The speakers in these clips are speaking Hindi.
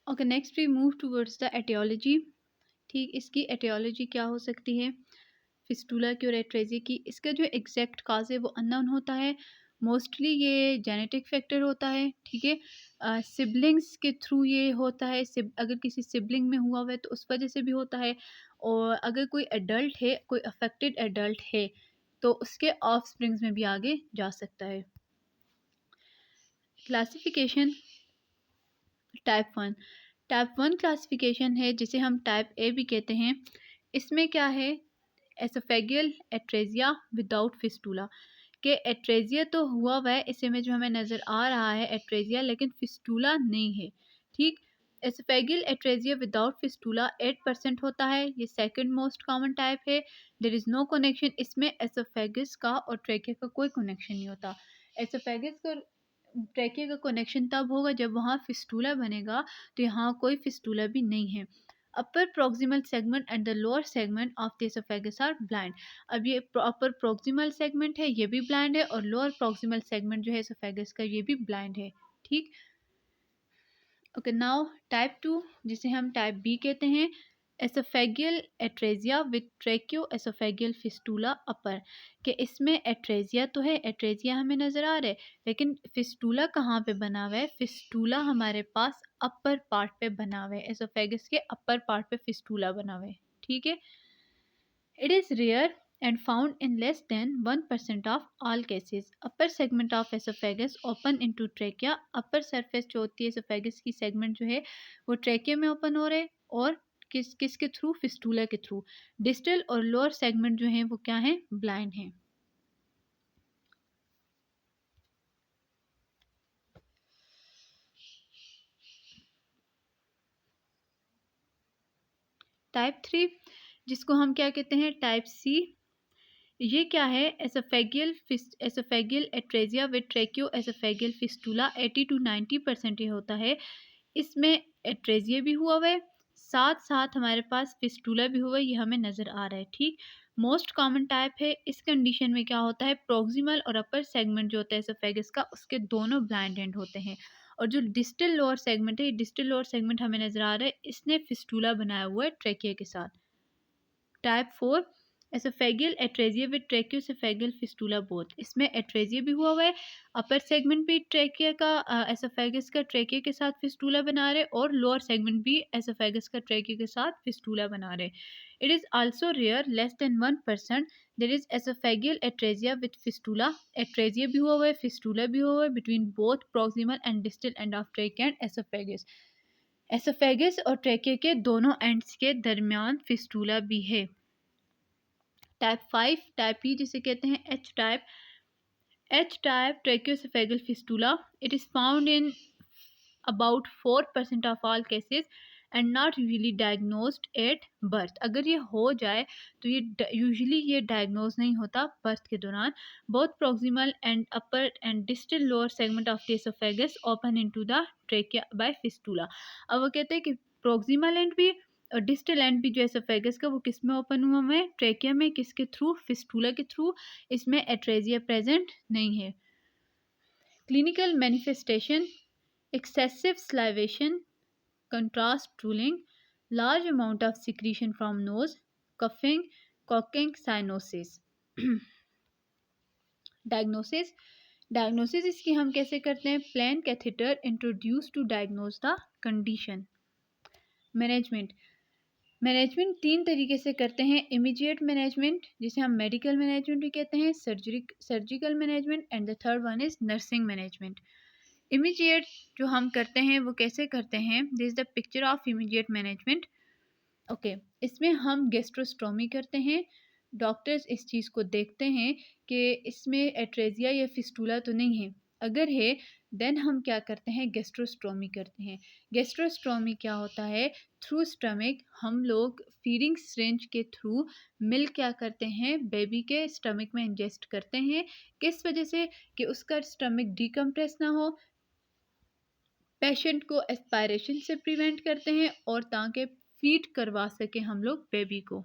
Okay, next we move towards the aetiology. ठीक, इसकी एटियोलॉजी क्या हो सकती है फिस्टूला की और एट्रेजिया की? इसका जो एग्जैक्ट काज है वो अननोन होता है। मोस्टली ये जेनेटिक फैक्टर होता है। ठीक है, सिबलिंग्स के थ्रू ये होता है। अगर किसी सिबलिंग में हुआ हुआ है तो उस वजह से भी होता है। और अगर कोई एडल्ट है, कोई अफेक्टेड एडल्ट है, तो उसके ऑफ स्प्रिंग्स में भी आगे जा सकता है। क्लासिफिकेशन टाइप 1 क्लासिफिकेशन है, जिसे हम टाइप ए भी कहते हैं। इसमें क्या है, एसोफेगियल एट्रेजिया विदाउट फिस्टूला। के एट्रेजिया तो हुआ हुआ है, इस इमेज में हमें नज़र आ रहा है एट्रेजिया, लेकिन फिस्टूला नहीं है। ठीक, एसोफेगियल एट्रेजिया विदाउट फिस्टूला 8% होता है। ये सेकंड मोस्ट कॉमन टाइप है। There is no connection. इसमें एसोफेगस का और ट्रेकिया का कोई कनेक्शन नहीं होता। एसोफेगस का ट्रेकिया का कनेक्शन तब होगा जब वहाँ फिस्टूला बनेगा, तो यहाँ कोई फिस्टूला भी नहीं है। Upper proximal segment and the lower segment of the oesophagus are blind. अब ये अपर प्रोक्सिमल सेगमेंट है, ये भी ब्लाइंड है, और लोअर प्रोक्सिमल सेगमेंट जो है एसोफेगस का, ये भी ब्लाइंड है। ठीक, ओके, नाउ टाइप 2, जिसे हम टाइप बी कहते हैं, एसोफेगियल atresia with tracheo oesophageal fistula अपर। कि इसमें एट्रेजिया तो है, एट्रेजिया हमें नज़र आ रहा है, लेकिन फिस्टूला कहाँ पे बना हुआ है? फिस्टूला हमारे पास अपर पार्ट पे बना हुआ है, एसोफेगस के अपर पार्ट पे फिस्टूला बना हुआ है। ठीक है, it is rare and found in less than 1% of all cases. Upper segment of esophagus open into trachea. Upper surface जो होती है esophagus की segment जो है वो trachea में open हो रहे हैं, और किसके थ्रू? फिस्टूला के थ्रू। डिस्टल और लोअर सेगमेंट जो हैं वो क्या हैं? ब्लाइंड हैं। टाइप 3, जिसको हम क्या कहते हैं? Type C. ये क्या है? Oesophageal atresia with tracheo oesophageal fistula. 80 to 90% ये होता है। इसमें एट्रेजिया भी हुआ हुआ है, साथ साथ हमारे पास फिस्टूला भी हुआ है, ये हमें नज़र आ रहा है। ठीक, मोस्ट कॉमन टाइप है। इस कंडीशन में क्या होता है? प्रोक्सिमल और अपर सेगमेंट जो होता है एसोफेगस का, उसके दोनों ब्लाइंड एंड होते हैं। और जो डिस्टल लोअर सेगमेंट है, ये डिस्टल लोअर सेगमेंट हमें नज़र आ रहा है, इसने फिस्टूला बनाया हुआ है ट्रेकिया के साथ। Type 4, oesophageal atresia with tracheoesophageal fistula both. इसमें एट्रेजिया भी हुआ हुआ है, अपर सेगमेंट भी ट्रेकिया का एसोफेगस का ट्रेकिया के साथ फिस्टूला बना रहे, और लोअर सेगमेंट भी एसोफेगस का ट्रेकिया के साथ फिस्टूला बना रहे। It is also rare, less than 1%। There is oesophageal atresia with fistula. Atresia भी हुआ हुआ है, फिस्टूला भी हुआ हुआ है, between both proximal and distal end of trachea and oesophagus. Oesophagus और ट्रेकिया के दोनों एंड्स के दरमियान फिस्टूला भी है। टाइप 5, टाइप ई, जिसे कहते हैं H type tracheoesophageal fistula. It is found in about 4% of all cases and not usually diagnosed at birth. अगर ये हो जाए तो ये यूजुअली ये डायग्नोज नहीं होता बर्थ के दौरान। Both proximal and upper and distal lower segment of the oesophagus open into the trachea by fistula. अब वो कहते हैं कि प्रोक्सिमल एंड भी और डिस्टल एंड भी जो एसोफेगस का, वो किस में ओपन हुआ है? ट्रेकिया में। किसके थ्रू? फिस्टूला के थ्रू। इसमें एट्रेजिया प्रेजेंट नहीं है। Clinical manifestation: excessive salivation, contrast drooling, large amount of secretion from nose, coughing, coughing, cyanosis. डायग्नोसिस इसकी हम कैसे करते हैं? Plain catheter introduce to diagnose the condition. Management 3 तरीके से करते हैं। इमीडिएट मैनेजमेंट, जिसे हम मेडिकल मैनेजमेंट भी कहते हैं, surgical management, and the third one is nursing management. Immediate जो हम करते हैं वो कैसे करते हैं? This is the picture of immediate management. Okay, इसमें हम गैस्ट्रोस्टोमी करते हैं। डॉक्टर्स इस चीज़ को देखते हैं कि इसमें एट्रेजिया या फिस्टूला तो नहीं है। अगर है देन हम क्या करते हैं? गैस्ट्रोस्टोमी करते हैं। गैस्ट्रोस्टोमी क्या होता है? थ्रू स्टमक हम लोग फीडिंग सिरिंज के थ्रू मिल्क क्या करते हैं? बेबी के स्टमक में इंजेस्ट करते हैं। किस वजह से? कि उसका स्टमक डिकम्प्रेस ना हो, पेशेंट को एस्पायरेशन से प्रिवेंट करते हैं, और ताकि फीड करवा सके हम लोग बेबी को।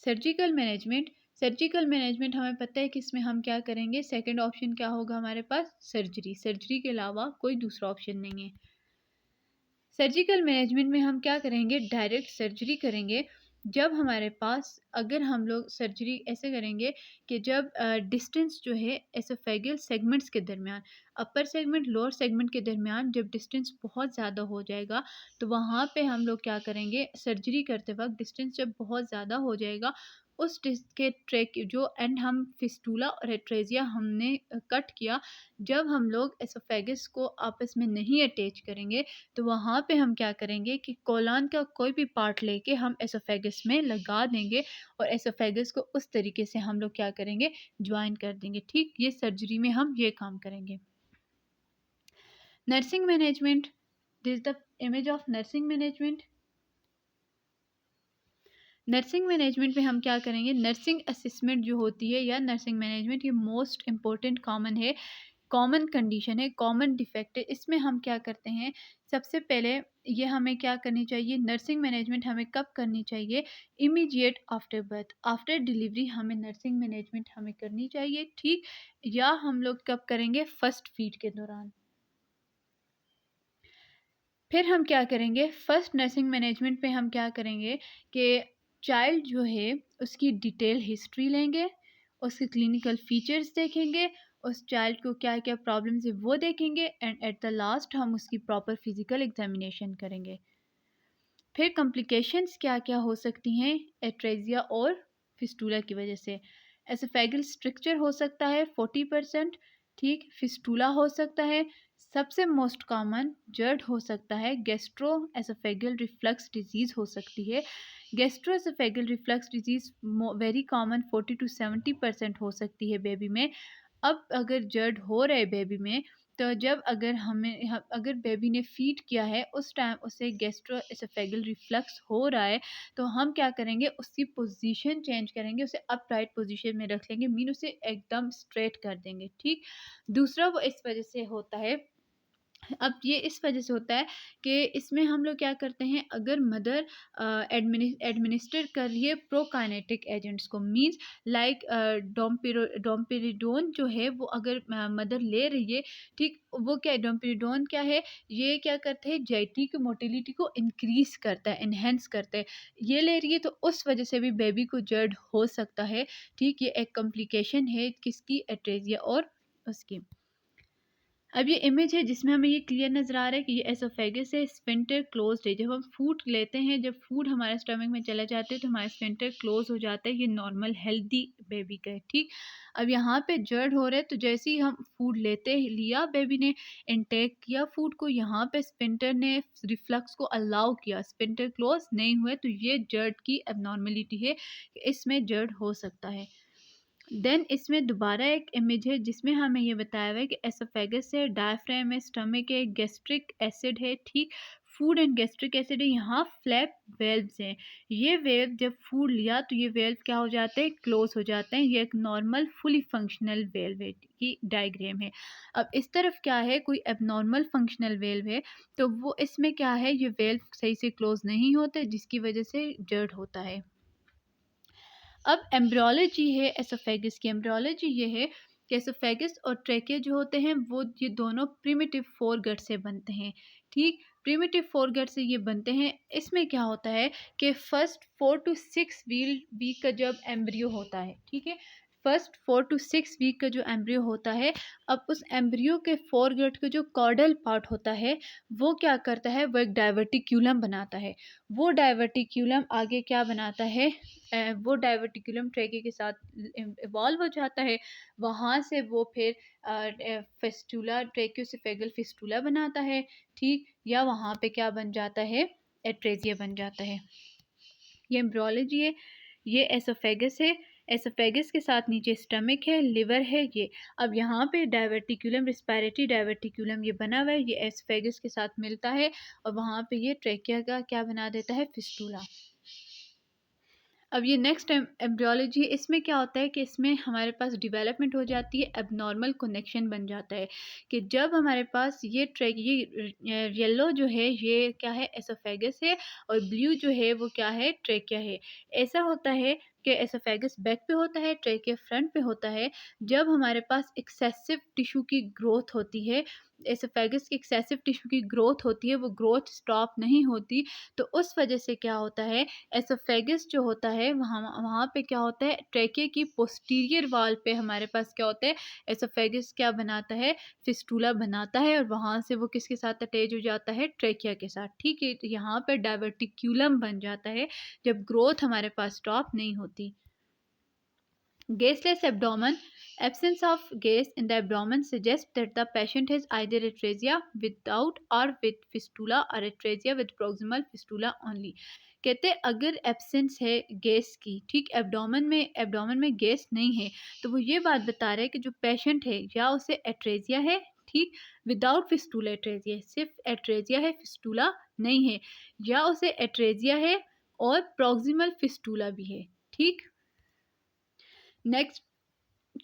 सर्जिकल मैनेजमेंट हमें पता है कि इसमें हम क्या करेंगे? सेकंड ऑप्शन क्या होगा हमारे पास? सर्जरी के अलावा कोई दूसरा ऑप्शन नहीं है। सर्जिकल मैनेजमेंट में हम क्या करेंगे, डायरेक्ट सर्जरी करेंगे। जब हमारे पास, अगर हम लोग सर्जरी ऐसे करेंगे कि जब डिस्टेंस जो है एसोफेगल सेगमेंट्स के दरमियान, अपर सेगमेंट लोअर सेगमेंट के दरमियान जब डिस्टेंस बहुत ज़्यादा हो जाएगा, तो वहाँ पे हम लोग क्या करेंगे, सर्जरी करते वक्त डिस्टेंस जब बहुत ज़्यादा हो जाएगा, उस डिस्क के ट्रैक जो एंड हम फिस्टूला और एट्रेजिया हमने कट किया, जब हम लोग एसोफेगस को आपस में नहीं अटैच करेंगे, तो वहाँ पे हम क्या करेंगे कि कोलन का कोई भी पार्ट लेके हम एसोफेगस में लगा देंगे और एसोफेगस को उस तरीके से हम लोग क्या करेंगे, ज्वाइन कर देंगे। ठीक, ये सर्जरी में हम ये काम करेंगे। Nursing management, this is the image of nursing management. Nursing management में हम क्या करेंगे, नर्सिंग असिस्मेंट जो होती है या नर्सिंग मैनेजमेंट, ये मोस्ट इम्पोर्टेंट कॉमन है, कॉमन कंडीशन है, कॉमन डिफेक्ट है। इसमें हम क्या करते हैं, सबसे पहले ये हमें क्या करनी चाहिए, नर्सिंग मैनेजमेंट हमें कब करनी चाहिए, immediate after birth, after delivery हमें नर्सिंग मैनेजमेंट हमें करनी चाहिए। ठीक, या हम लोग कब करेंगे, फर्स्ट फीड के दौरान। फिर हम क्या करेंगे, फर्स्ट नर्सिंग मैनेजमेंट पे हम क्या करेंगे कि चाइल्ड जो है उसकी डिटेल हिस्ट्री लेंगे, उसके क्लिनिकल फीचर्स देखेंगे, उस चाइल्ड को क्या क्या प्रॉब्लम्स है वो देखेंगे, एंड एट द लास्ट हम उसकी प्रॉपर फिजिकल एग्जामिनेशन करेंगे। फिर कॉम्प्लिकेशंस क्या क्या हो सकती हैं एट्रेजिया और फिस्टूला की वजह से, एसोफेगल स्ट्रक्चर हो सकता है 40%। ठीक, फिस्टूला हो सकता है, सबसे मोस्ट कॉमन जर्ड हो सकता है, गैस्ट्रो एसोफेगल रिफ्लक्स डिजीज़ हो सकती है। Gastro oesophageal reflux disease very common, 40 to 70% हो सकती है बेबी में। अब अगर जर्ड हो रहा है बेबी में, तो जब अगर अगर बेबी ने फीड किया है उस टाइम उसे गैस्ट्रोएसोफेगल रिफ्लक्स हो रहा है, तो हम क्या करेंगे, उसकी पोजीशन चेंज करेंगे, उसे अपराइट पोजीशन में रख लेंगे, मीन उसे एकदम स्ट्रेट कर देंगे। ठीक, दूसरा वो इस वजह से होता है, अब ये इस वजह से होता है कि इसमें हम लोग क्या करते हैं, अगर मदर एडमिनिस्टर कर रही है प्रोकाइनेटिक एजेंट्स को, मींस लाइक डोम्पेरिडोन जो है वो अगर मदर ले रही है, ठीक, वो क्या है, डोम्पेरिडोन क्या है, ये क्या करते हैं, जेटी की मोटिलिटी को इंक्रीज करता है, इन्हेंस करता है, ये ले रही है, तो उस वजह से भी बेबी को जर्ड हो सकता है। ठीक, ये एक कॉम्प्लिकेशन है किसकी, एट्रेजिया और उसकी। अब ये इमेज है जिसमें हमें ये क्लियर नज़र आ रहा है कि ये एसोफेगस है, स्फिंक्टर क्लोज्ड है। जब हम फूड लेते हैं, जब फूड हमारे स्टमक में चला जाता है तो हमारा स्फिंक्टर क्लोज हो जाता है, ये नॉर्मल हेल्दी बेबी का है। ठीक, अब यहाँ पे जर्ड हो रहा है, तो जैसे ही हम फूड लेते लिया, बेबी ने इनटेक किया फूड को, यहाँ पे स्फिंक्टर ने रिफ्लक्स को अलाउ किया, स्फिंक्टर क्लोज नहीं हुए, तो ये जर्ड की एबनॉर्मेलिटी है, इसमें जर्ड हो सकता है। देन इसमें दोबारा एक इमेज है जिसमें हमें ये बताया हुआ है कि एसोफेगस है, डायफ्राम है, स्टमक है, गैस्ट्रिक एसिड है। ठीक, फूड एंड गैस्ट्रिक एसिड है, यहाँ फ्लैप वेल्व्स हैं, ये वेल्व जब फूड लिया तो ये वेल्व क्या हो जाते हैं, क्लोज हो जाते हैं, ये एक नॉर्मल फुली फंक्शनल वेल्व है की डायग्राम है। अब इस तरफ क्या है, कोई एबनॉर्मल फंक्शनल वेल्व है, तो वो इसमें क्या है, ये वेल्व सही से क्लोज नहीं होते, जिसकी वजह से जर्ड होता है। अब एम्ब्रियोलॉजी है एसोफेगस की, एम्ब्रियोलॉजी ये है कि एसोफेगस और ट्रेकिया जो होते हैं वो ये दोनों प्रिमिटिव फोरगट से बनते हैं। ठीक, प्रिमिटिव फोरगट से ये बनते हैं। इसमें क्या होता है कि फर्स्ट 4 to 6 वीक का जब एम्ब्रियो होता है, ठीक है, फर्स्ट 4 to 6 वीक का जो एम्ब्रियो होता है, अब उस एम्ब्रियो के फोरगट का जो कॉर्डल पार्ट होता है वो क्या करता है, वो एक डाइवर्टिक्यूलम बनाता है। वो डाइवर्टिक्यूलम आगे क्या बनाता है, वो डाइवर्टिकुलम ट्रेके के साथ इवॉल्व हो जाता है, वहाँ से वो फिर फिस्टूला, ट्रेक्योसेफेगल फिस्टूला बनाता है। ठीक, या वहाँ पे क्या बन जाता है, एट्रेजिया बन जाता है। ये एम्ब्रियोलॉजी है, ये एसोफेगस है, एसोफेगस के साथ नीचे स्टमक है, लिवर है ये। अब यहाँ पे डाइवर्टिकुलम, रिस्पायरेटरी डाइवर्टिकुलम ये बना हुआ है, ये एसोफेगस के साथ मिलता है, और वहाँ पे ये ट्रेकिया का क्या बना देता है, फिस्टूला। अब ये नेक्स्ट एम्ब्रियोलॉजी, इसमें क्या होता है कि इसमें हमारे पास डेवलपमेंट हो जाती है, एबनॉर्मल कनेक्शन बन जाता है, कि जब हमारे पास ये ट्रैक, ये येलो जो है ये क्या है, एसोफेगस है, और ब्लू जो है वो क्या है, ट्रेकिया है। ऐसा होता है कि एसोफेगस बैक पे होता है, ट्रेकिया फ्रंट पे होता है। जब हमारे पास एक्सेसिव टिश्यू की ग्रोथ होती है, एसोफेगस की एक्सेसिव टिश्यू की ग्रोथ होती है, वो ग्रोथ स्टॉप नहीं होती। तो उस वजह से क्या होता है, एसोफेगस जो होता है वहाँ वहाँ पे क्या होता है, ट्रैके की पोस्टीरियर वाल पे हमारे पास क्या होता है, एसोफेगस क्या बनाता है, फिस्टूला बनाता है, और वहाँ से वो किसके साथ अटैच हो जाता है, ट्रैकिया के साथ। ठीक है, तो यहाँ पर डायवर्टिक्यूलम बन जाता है जब ग्रोथ हमारे पास स्टॉप नहीं होती। Gaseless abdomen. Absence of gas in the abdomen suggests that the patient has either atresia without or with fistula or atresia with proximal fistula only. कहते हैं अगर एब्सेंस है गैस की, ठीक, एब्डोमेन में गैस नहीं है, तो वो ये बात बता रहे हैं कि जो पेशेंट है या उसे एट्रेजिया है, ठीक, विदाउट फिस्टूला एट्रेजिया, सिर्फ एट्रेजिया है, फिस्टूला नहीं है, या उसे एट्रेजिया है और प्रॉक्सिमल फिस्टूला भी है। ठीक, नेक्स्ट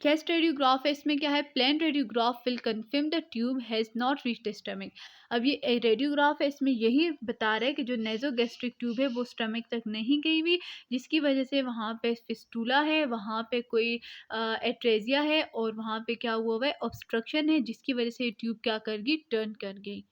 चेस्ट रेडियोग्राफ है, इसमें क्या है, plain radiograph will confirm the tube has not reach the stomach. अब ये रेडियोग्राफ है, इसमें यही बता रहा है कि जो नेजोगैस्ट्रिक ट्यूब है वो स्टमक तक नहीं गई हुई, जिसकी वजह से वहाँ पे फिस्टूला है, वहाँ पे कोई एट्रेजिया है, और वहाँ पे क्या हुआ हुआ है, ऑब्स्ट्रक्शन है, जिसकी वजह से ये ट्यूब क्या कर गई, टर्न कर गई।